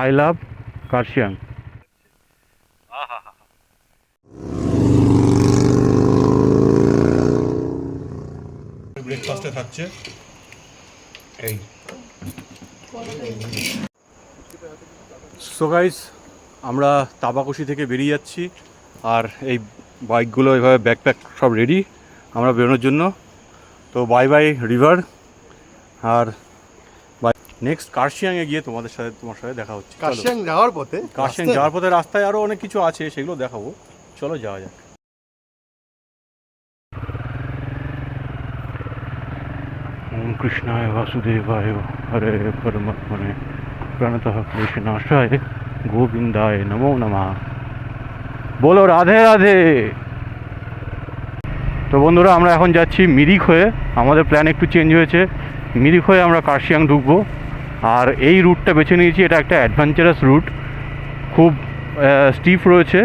I love Kurseong. ব্রেকফাস্টে থাকছে এই। সো গাইস, আমরা তাবাকুশি থেকে বেরিয়ে যাচ্ছি, আর এই বাইকগুলো এভাবে ব্যাকপ্যাক সব রেডি আমরা বেরোনোর জন্য। তো বাই বাই রিভার, আর বাই। নেক্সট কার্শিয়াংয়ে গিয়ে তোমার সাথে দেখা হচ্ছে। কার্শিয়াং যাওয়ার পথে রাস্তায় আরও অনেক কিছু আছে, সেগুলো দেখাবো। চলো যাওয়া যাক। ওম কৃষ্ণায় বাসুদেবায় হরে পরমাত্মনে প্রণতঃ ক্লেশনাশায় গোবিন্দায় নমো নমঃ। বলো রাধে রাধে। তো বন্ধুরা, আমরা এখন যাচ্ছি মিরিক হয়ে। আমাদের প্ল্যান একটু চেঞ্জ হয়েছে, মিরিক হয়ে আমরা কার্শিয়াং ঢুকবো। আর এই রুটটা বেছে নিয়েছি, এটা একটা অ্যাডভেঞ্চারাস রুট, খুব স্টিপ রয়েছে,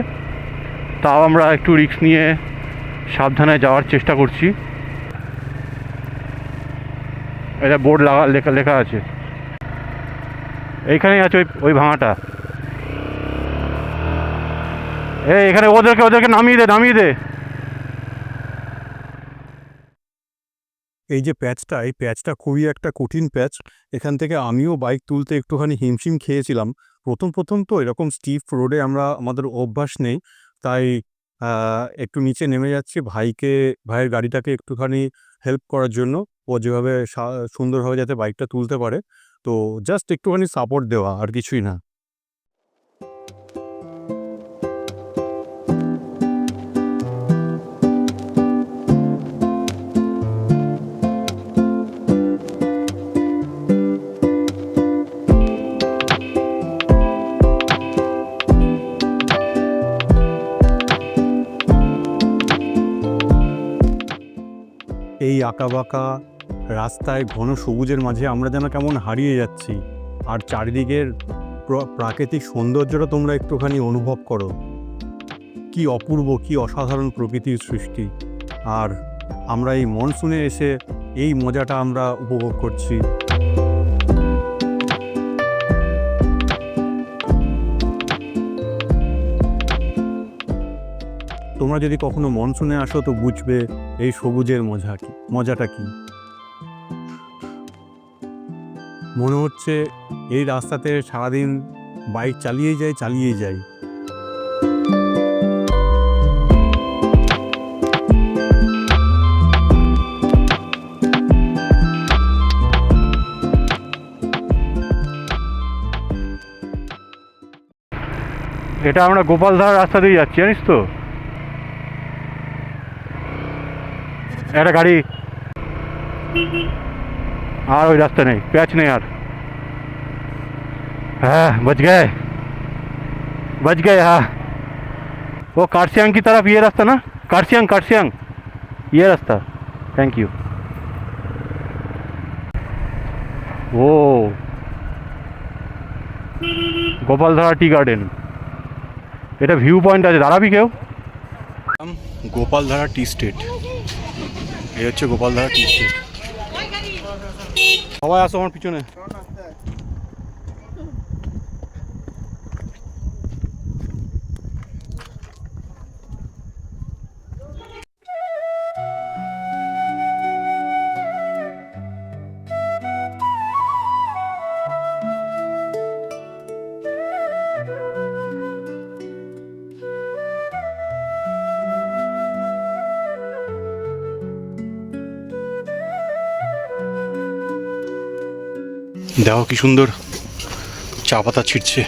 তাও আমরা একটু রিস্ক নিয়ে সাবধানে যাওয়ার চেষ্টা করছি। এটা বোর্ড লেখা আছে, এইখানেই আছে ওই ভাঙাটা। এখানে ওদেরকে নামিয়ে দে। এই যে প্যাচটা, এই প্যাচটা খুবই একটা কঠিন প্যাচ। এখান থেকে আমিও বাইক তুলতে একটুখানি হিমশিম খেয়েছিলাম। প্রথম তো এরকম স্টিফ রোডে আমাদের অভ্যাস নেই, তাই একটু নিচে নেমে যাচ্ছি ভাইয়ের গাড়িটাকে একটুখানি হেল্প করার জন্য, ও যেভাবে সুন্দরভাবে যাতে বাইকটা তুলতে পারে। তো জাস্ট একটুখানি সাপোর্ট দেওয়া, আর কিছুই না। এই আঁকাবাঁকা রাস্তায় ঘন সবুজের মাঝে আমরা যেন কেমন হারিয়ে যাচ্ছি। আর চারিদিকের প্রাকৃতিক সৌন্দর্যটা তোমরা একটুখানি অনুভব করো, কি অপূর্ব, কি অসাধারণ প্রকৃতির সৃষ্টি। আর আমরা এই মনসুনে এসে এই মজাটা আমরা উপভোগ করছি। তোমরা যদি কখনো মনসুনে আসো তো বুঝবে এই সবুজের মজাটা কি। মনে হচ্ছে এই রাস্তাতে সারাদিন বাইক চালিয়েই যাই। এটা আমরা গোপালধারা রাস্তা দিয়ে যাচ্ছি, জানিস তো। একটা গাড়ি, আর ওই রাস্তা নেই, প্যাচ নেই আর। हाँ बच गए हाँ। वो कार्शियांग की तरफ ये रास्ता ना, कार्शियांग ये रास्ता। Thank you. वो গোপালধারা টি গার্ডেন, এটা ভিউ পয়েন্ট আছে, দাঁড়াবি কেউ। গোপালধারা টি স্টেট, এই হচ্ছে গোপালধারা টি স্টেট। সবাই আসো আমার পিছনে। দেখো কি সুন্দর চা পাতা ছিটছে।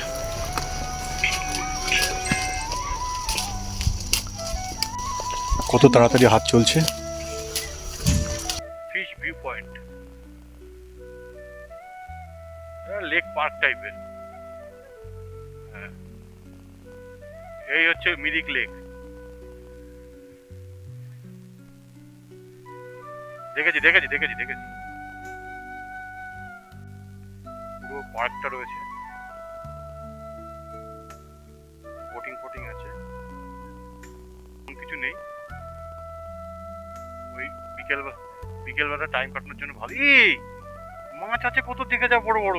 কত তাড়াতাড়ি হাত চলছে। Fish view point, lake park টাইপের। এই হচ্ছে মিরিক লেক। দেখেছি পুরো পার্কটা রয়েছে, বোটিং আছে, কিছু নেই। ওই বিকেলবেলা টাইম কাটানোর জন্য ভালো। মাছ আছে কত, দেখে যা বড় বড়।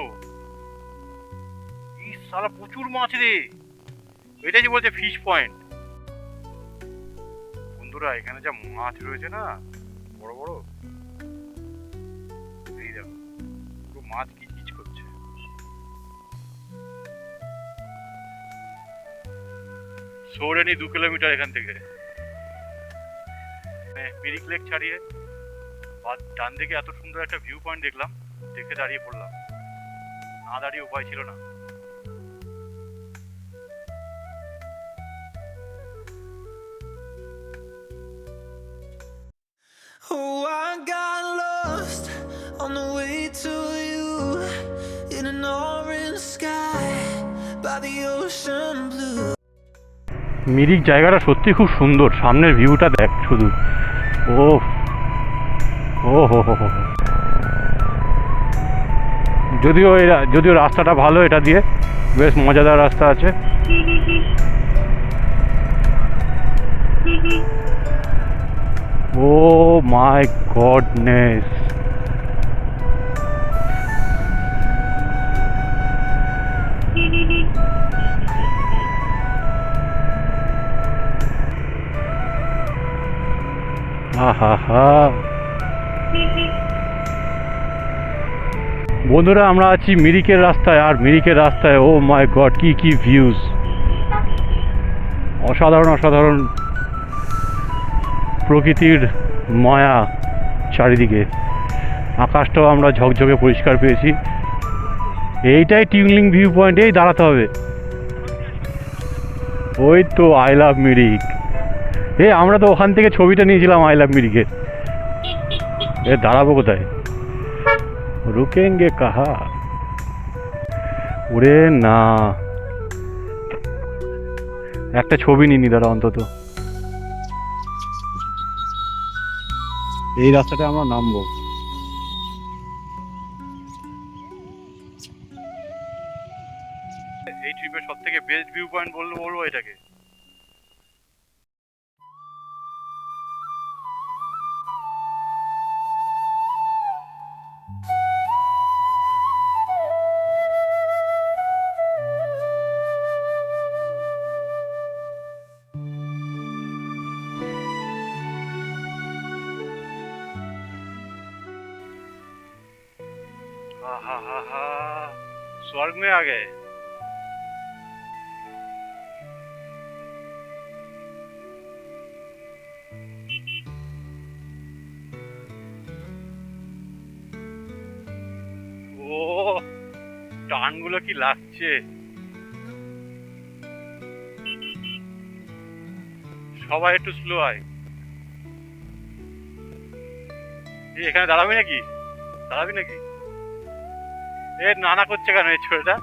ইস সালা প্রচুর মাছ রে, এটাই যে বলছে ফিশ পয়েন্ট। বন্ধুরা এখানে যা মাছ রয়েছে না, বড় বড়, এই দেখো পুরো মাছ কিচকিচ করছে। সৌরেনি 2 কিলোমিটার এখান থেকে, মিরিক লেক ছাড়িয়ে ডান দিকে এত সুন্দর একটা ভিউ পয়েন্ট দেখলাম, দেখে দাঁড়িয়ে পড়লাম, না দাঁড়িয়ে উপায় ছিল না। Oh, I got lost on the way to you in an orange sky by the ocean blue. Mirik জায়গাটা সত্যি খুব সুন্দর, সামনের ভিউটা দেখ শুধু, ও ও হো হো হো। যদিও রাস্তাটা ভালো, এটা দিয়ে বেশ মজাদার রাস্তা আছে। ও মাই গডনেস, বন্ধুরা আমরা আছি মিরিকের রাস্তায়, আর মিরিকের রাস্তায় ও মাই গড কি কি ভিউজ, অসাধারণ অসাধারণ প্রকৃতির মায়া চারিদিকে। আকাশটাও আমরা ঝকঝকে পরিষ্কার পেয়েছি। এইটাই টিউলিং ভিউ পয়েন্ট, এই দাঁড়াতে হবে। ওই তো আই লাভ মিরিক, আমরা তো ওখান থেকে ছবিটা নিয়েছিলাম আই লাভ মিরিকের। দাঁড়াবো কোথায়, রুকেঙ্গে কাহা? ওরে না, একটা ছবি নিনি দাঁড়া অন্তত। এই রাস্তাটা আমরা নামবো। এই ট্রিপের সব থেকে বেস্ট ভিউ পয়েন্ট বলবো এটাকে। स्वर्ग में आ गए। ও টানগুলো কি লাগছে, সবাই একটু স্লো আয়। এখানে দাঁড়াবি নাকি, দাঁড়াবি নাকি? নানা করছে কেন এই ছোটটা?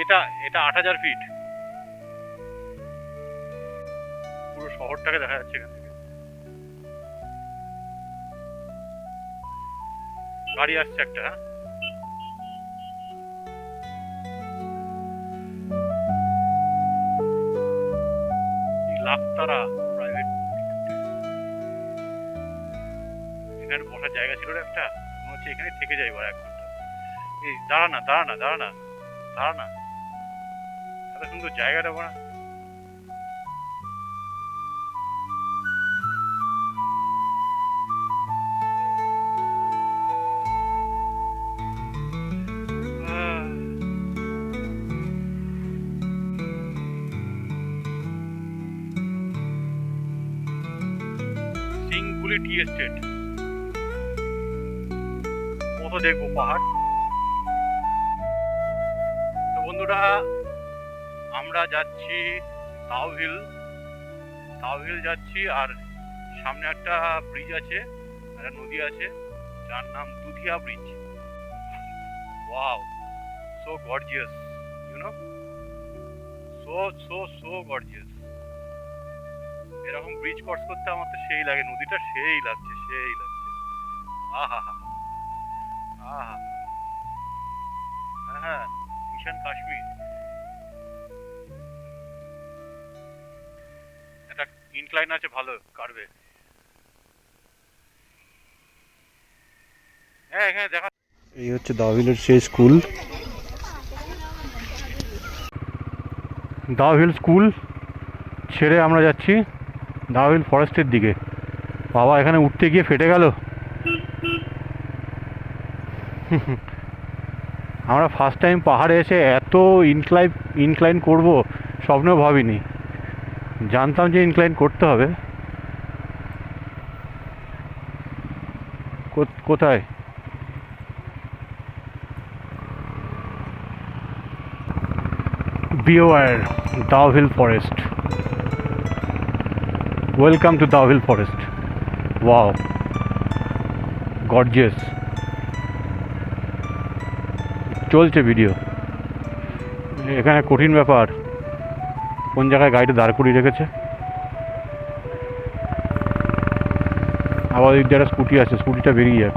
এটা এটা 8000 ফিট, পুরো শহরটাকে দেখা যাচ্ছে এখান থেকে। গাড়ি আসছে একটা, লাখতারা প্রাইভেট। এখানে বসার জায়গা ছিল না একটা, মনে হচ্ছে এখানে থেকে যাই 1 ঘন্টা। এই দাঁড়া না দাঁড়া না দাঁড়া না দাঁড়া না, এত সুন্দর জায়গাটা বড়। সিংগুলি টি এস্টেট, কত দেখবো পাহাড়। তো বন্ধুরা আমরা যাচ্ছি তাওহিল যাচ্ছি, আর সামনে একটা ব্রিজ আছে, একটা নদী আছে যার নাম Dudhia bridge. Wow, so gorgeous, you know, so gorgeous. এরকম ব্রিজ ক্রস করতে আমার তো সেই লাগে, নদীটা সেই লাগছে। আহা হা, আহা, হ্যাঁ মিশন কাশ্মীর। একটা ইনক্লাইন আছে ভালো কার্ভে। হ্যাঁ এখানে দেখা। এই হচ্ছে দাওহিলের সেই স্কুল, দাওহিল স্কুল ছেড়ে আমরা যাচ্ছি দাওহিল ফরেস্টের দিকে। বাবা এখানে উঠতে গিয়ে ফেটে গেল। আমরা ফার্স্ট টাইম পাহাড়ে এসে এত ইনক্লাইন করব স্বপ্নেও ভাবিনি। জানতাম যে ইনক্লাইন করতে হবে। কোথায়? Beware Dowhill Forest. Welcome to Dowhill Forest. Wow, gorgeous. চলছে ভিডিও। এখানে কঠিন ব্যাপার, কোন জায়গায় গাড়িটা দাঁড় করিয়ে রেখেছে। আবার ওই একটা স্কুটি আছে, স্কুটিটা বেরিয়ে যাক।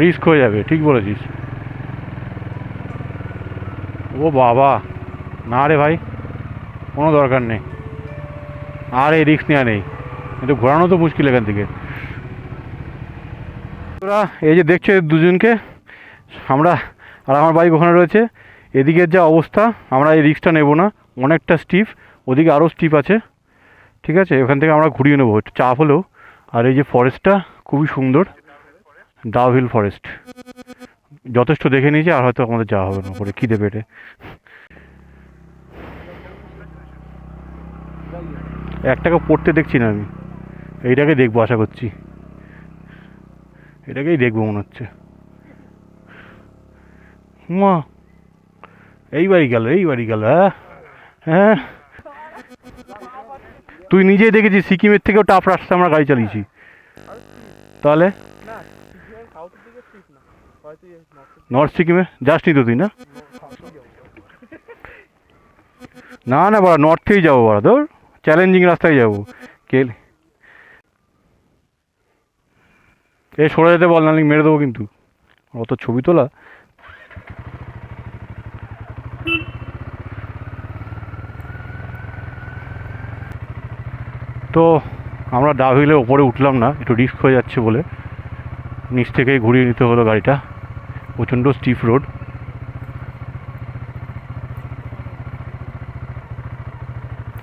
রিস্ক হয়ে যাবে, ঠিক বলেছিস। ও বাবা, না রে ভাই, কোনো দরকার নেই আর এই রিস্ক নেওয়া নেই। কিন্তু ঘোরানো তো মুশকিল এখান থেকে। তোরা এই যে দেখছো দুজনকে, আমরা আর আমার বাইক ওখানে রয়েছে। এদিকের যা অবস্থা, আমরা এই রিস্কটা নেব না, অনেকটা স্টিপ, ওদিকে আরও স্টিপ আছে। ঠিক আছে, ওখান থেকে আমরা ঘুরিয়ে নেবো, একটু চাপ হলেও। আর এই যে ফরেস্টটা খুবই সুন্দর, ডাউহিল ফরেস্ট। যথেষ্ট দেখে নিয়েছি, আর হয়তো আমাদের যাওয়া হবে না করে খিদে পেটে। একটাকে পড়তে দেখছি না আমি, এইটাকে দেখবো আশা করছি, এটাকেই দেখবো মনে হচ্ছে। মা এইবারই গেল, হ্যাঁ হ্যাঁ। তুই নিজেই দেখেছিস সিকিমের থেকেও টাফ রাস্তা আমরা গাড়ি চালিয়েছি। তাহলে নর্থ সিকিমে যাসনি তো তুই? না না না বাড়া, নর্থেই যাবো বাড়া, তোর চ্যালেঞ্জিং রাস্তায় যাবো। কেল এ সরে যেতে বল, নাহলে মেরে দেবো কিন্তু। অত ছবি তোলা। তো আমরা ডাউহিলের ওপরে উঠলাম না, একটু রিস্ক হয়ে যাচ্ছে বলে নিচ থেকেই ঘুরিয়ে নিতে হলো গাড়িটা। প্রচণ্ড স্টিফ রোড।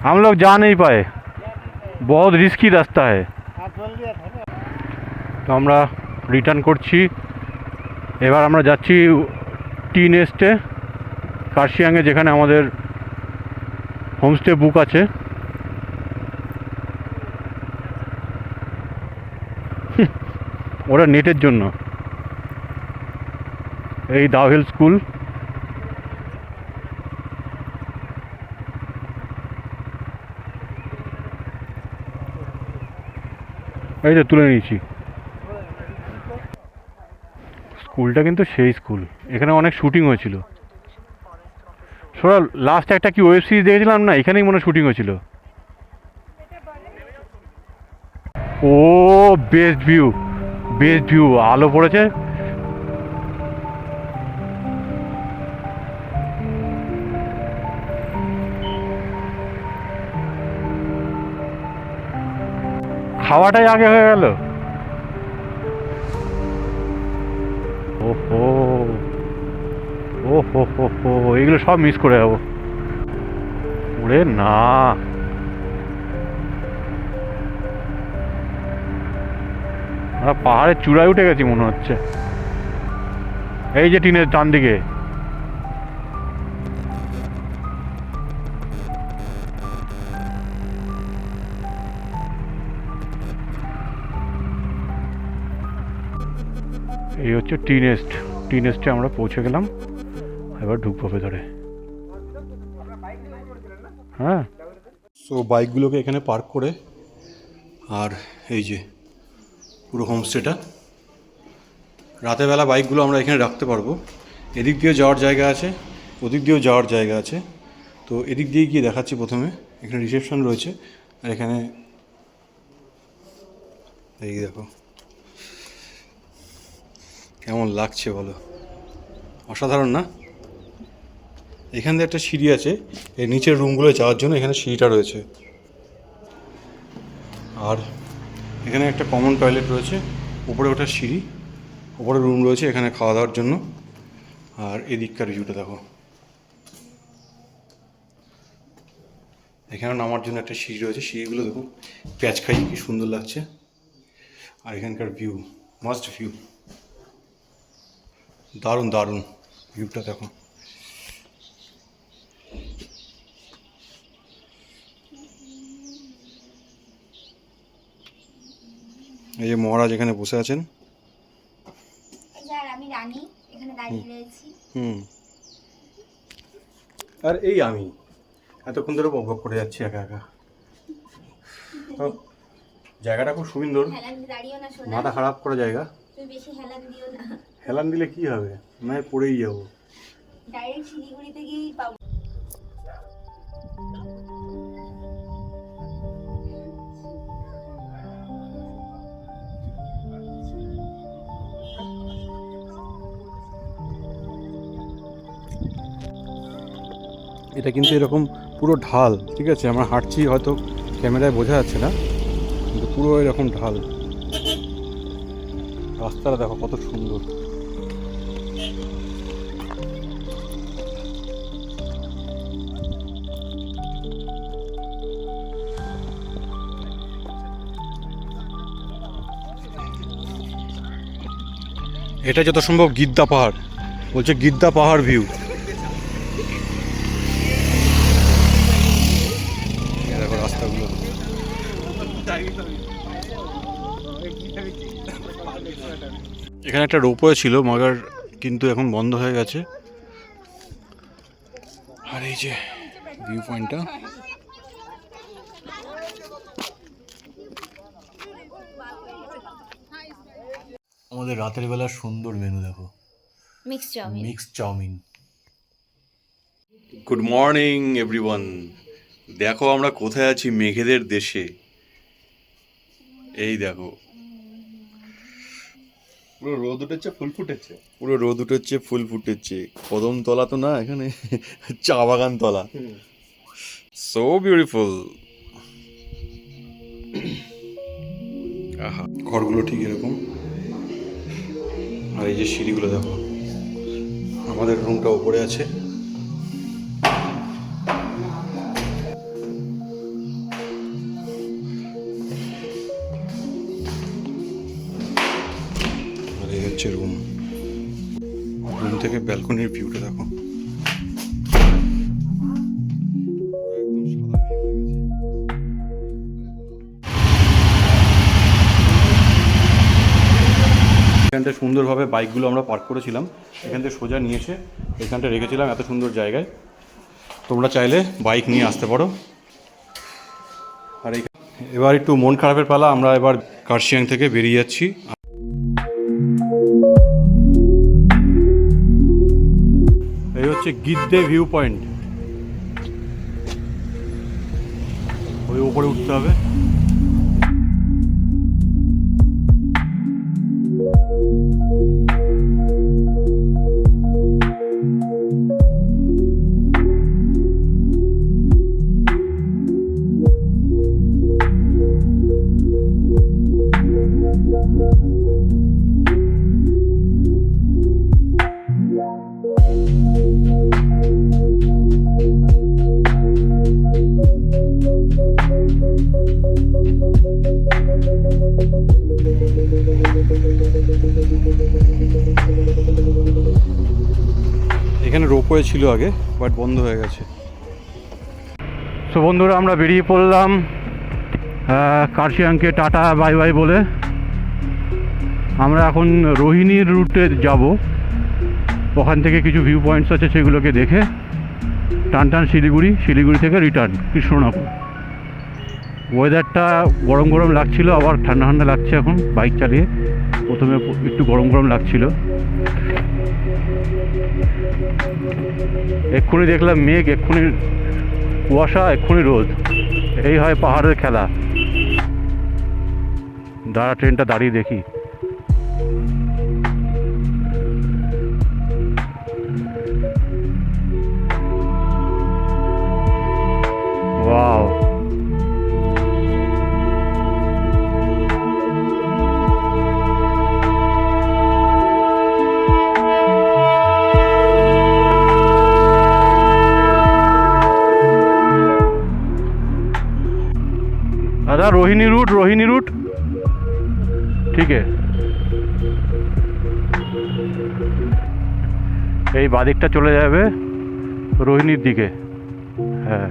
हम लोग जा नहीं पाए, बहुत रिस्की रास्ता है। তো আমরা রিটার্ন করছি। এবার আমরা যাচ্ছি টি নেস্টে, কার্শিয়াংয়ে, যেখানে আমাদের হোমস্টে বুক আছে। ওরা নেটের জন্য। এই দাওহিল স্কুল, এই তো তুলে নিয়েছি। স্কুলটা কিন্তু সেই স্কুল, এখানে অনেক শুটিং হয়েছিল। সোরা লাস্ট একটা কি ওয়েব সিরিজ দেখেছিলাম না, এখানেই মনে শুটিং হয়েছিল। ও বেস্ট ভিউ, বেস্ট ভিউ, আলো পড়েছে। খাওয়াটাই আগে হয়ে গেল। ওহো ওহো হো হো, এগুলো সব মিস করে যাবো। ওরে না, আমরা পাহাড়ের চূড়ায় উঠে গেছি মনে হচ্ছে। এই যে টিনের ডান দিকে, এই হচ্ছে টি নেস্ট। টি নেস্টে আমরা পৌঁছে গেলাম, এবার ঢুকবো ভেতরে। হ্যাঁ, সো বাইকগুলোকে এখানে পার্ক করে, আর এই যে পুরো হোমস্টেটা, রাতেরবেলা বাইকগুলো আমরা এখানে রাখতে পারবো। এদিক দিয়েও যাওয়ার জায়গা আছে, ওদিক দিয়েও যাওয়ার জায়গা আছে। তো এদিক দিয়ে গিয়ে দেখাচ্ছি। প্রথমে এখানে রিসেপশন রয়েছে, আর এখানে এই দেখো কেমন লাগছে বলো, অসাধারণ না? এখান দিয়ে একটা সিঁড়ি আছে, এই নিচের রুমগুলো যাওয়ার জন্য এখানে সিঁড়িটা রয়েছে। আর এখানে একটা কমন টয়লেট রয়েছে, উপরে ওটা সিঁড়ি, উপরে রুম রয়েছে এখানে খাওয়া দাওয়ার জন্য। আর এদিককার ভিউটা দেখো, এখানে নামার জন্য একটা সিঁড়ি রয়েছে, সিঁড়িগুলো দেখো প্যাচ খাই, কি সুন্দর লাগছে। আর এখানকার ভিউ মাস্ট ভিউ, দারুণ দারুণ ভিউটা দেখো। এই যে মহারাজ এখানে বসে আছেন। আমি রানী এখানে দাঁড়িয়ে রয়েছি। আর এই আমি এতক্ষণ ধরে বকবক করে যাচ্ছি একা একা। তো জায়গাটা খুব সুন্দর, হেলান দাঁড়িও না সোনা, মাথা খারাপ করা জায়গা। তুই বেশি হেলান দিও না, হেলান দিলে কি হবে, নয় পড়েই যাবো। ডাইরেক্ট শিলিগুড়িতে গিয়েই পাবো। এটা কিন্তু এরকম পুরো ঢাল, ঠিক আছে, আমরা হাঁটছি হয়তো ক্যামেরায় বোঝা যাচ্ছে না, কিন্তু পুরো এরকম ঢাল। রাস্তাটা দেখো কত সুন্দর। এটা যত সম্ভব গিদ্দা পাহাড়, বলছে গিদ্দা পাহাড় ভিউ। দেখো রাস্তাগুলো, এখানে একটা রোপওয়ে ছিল মগর, কিন্তু এখন বন্ধ হয়ে গেছে। আর এই যে ভিউ পয়েন্টটা, আমাদের রাতের বেলা সুন্দর মেনু দেখো, mix chowmein. Mixed chowmein. Good morning everyone, দেখো আমরা কোথায় আছি, মেঘেদের দেশে। এই দেখো পুরো রোদ উঠেছে, ফুল ফুটেছে। পুরো রোদ উঠেছে, ফুল ফুটেছে। কদমতলা তো না, এখানে চা বাগান তলা। So beautiful. আহা, ঘরগুলো ঠিক এরকম। আর এই যে সিঁড়িগুলো দেখো, আমাদের রুমটা উপরে আছে। আর এই হচ্ছে রুম, রুম থেকে ব্যালকনির ভিউটা দেখো। এখানটা সুন্দরভাবে বাইকগুলো আমরা পার্ক করেছিলাম, এখান থেকে সোজা নিয়ে এসে এখানটা রেখেছিলাম এত সুন্দর জায়গায়। তোমরা চাইলে বাইক নিয়ে আসতে পারো। আর এবার একটু মন খারাপের পালা, আমরা এবার কার্শিয়াং থেকে বেরিয়ে যাচ্ছি। এই হচ্ছে গিদ্দে ভিউ পয়েন্ট, ওই উপরে উঠতে হবে। এখানে রোপওয়ে ছিল আগে, বাট বন্ধ হয়ে গেছে। সো বন্ধুরা, আমরা বেরিয়ে পড়লাম কার্শিয়াংকে টাটা বাই বাই বলে। আমরা এখন রোহিণীর রুটে যাব, ওখান থেকে কিছু ভিউ পয়েন্টস আছে সেগুলোকে দেখে টান টান শিলিগুড়ি, শিলিগুড়ি থেকে রিটার্ন কৃষ্ণনগর। ওয়েদারটা গরম গরম লাগছিল, আবার ঠান্ডা ঠান্ডা লাগছে এখন বাইক চালিয়ে। প্রথমে একটু গরম গরম লাগছিল, এক্ষুনি দেখলাম মেঘ, এক্ষুনি কুয়াশা, এক্ষুনি রোদ। এই হয় পাহাড়ের খেলা। দাঁড়া, ট্রেনটা দাঁড়িয়ে দেখি। ওয়াও, दादा रोहिणी रूट ठीक है। এই বাদিকটা চলে যাবে রোহিণীর দিকে। হ্যাঁ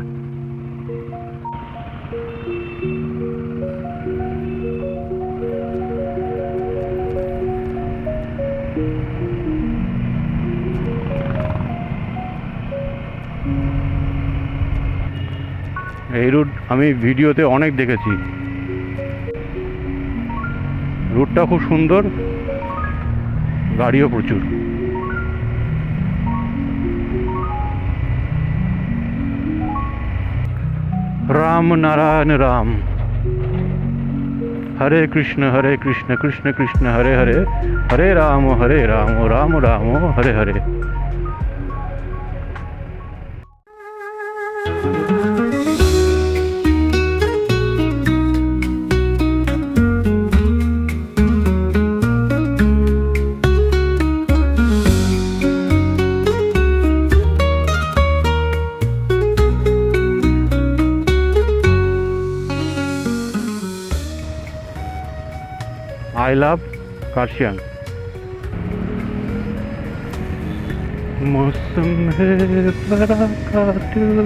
এই রুট আমি ভিডিওতে অনেক দেখেছি, রুটটা খুব সুন্দর, গাড়িও প্রচুর। राम नारायण राम, हरे कृष्ण कृष्ण कृष्ण हरे हरे, हरे राम राम राम हरे हरे। I love Kurseong. मौसम है बड़ा कातिल,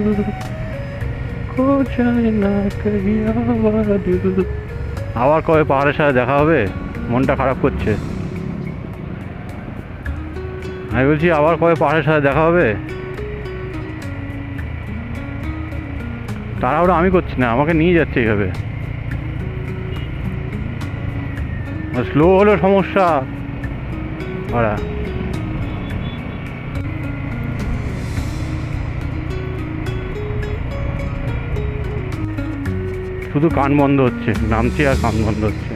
खो जाए ना कहीं आवादिल। আবার কবে পাহাড়ের সাথে দেখা হবে, মনটা খারাপ করছে। আমি বলছি আবার কবে পাহাড়ের সাথে দেখা হবে। তাড়াহুড়ো আমি করছি না, আমাকে নিয়ে যাচ্ছে এইভাবে। স্লো হলো সমস্যা। ওরা শুধু কান বন্ধ হচ্ছে, নামছে আর কান বন্ধ হচ্ছে।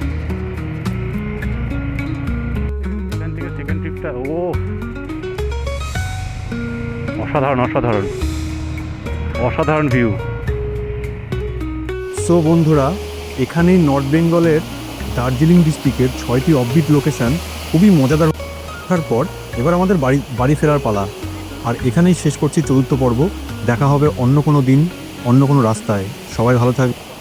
এখান থেকে সেকেন্ড ট্রিপটা ও অসাধারণ অসাধারণ অসাধারণ ভিউ। সো বন্ধুরা, এখানেই নর্থ বেঙ্গলের দার্জিলিং ডিস্ট্রিক্টের 6টি অফবিট লোকেশান খুবই মজাদার থাকার পর এবার আমাদের বাড়ি ফেরার পালা। আর এখানেই শেষ করছি 4র্থ পর্ব। দেখা হবে অন্য কোনো দিন অন্য কোনো রাস্তায়। সবাই ভালো থাকবে।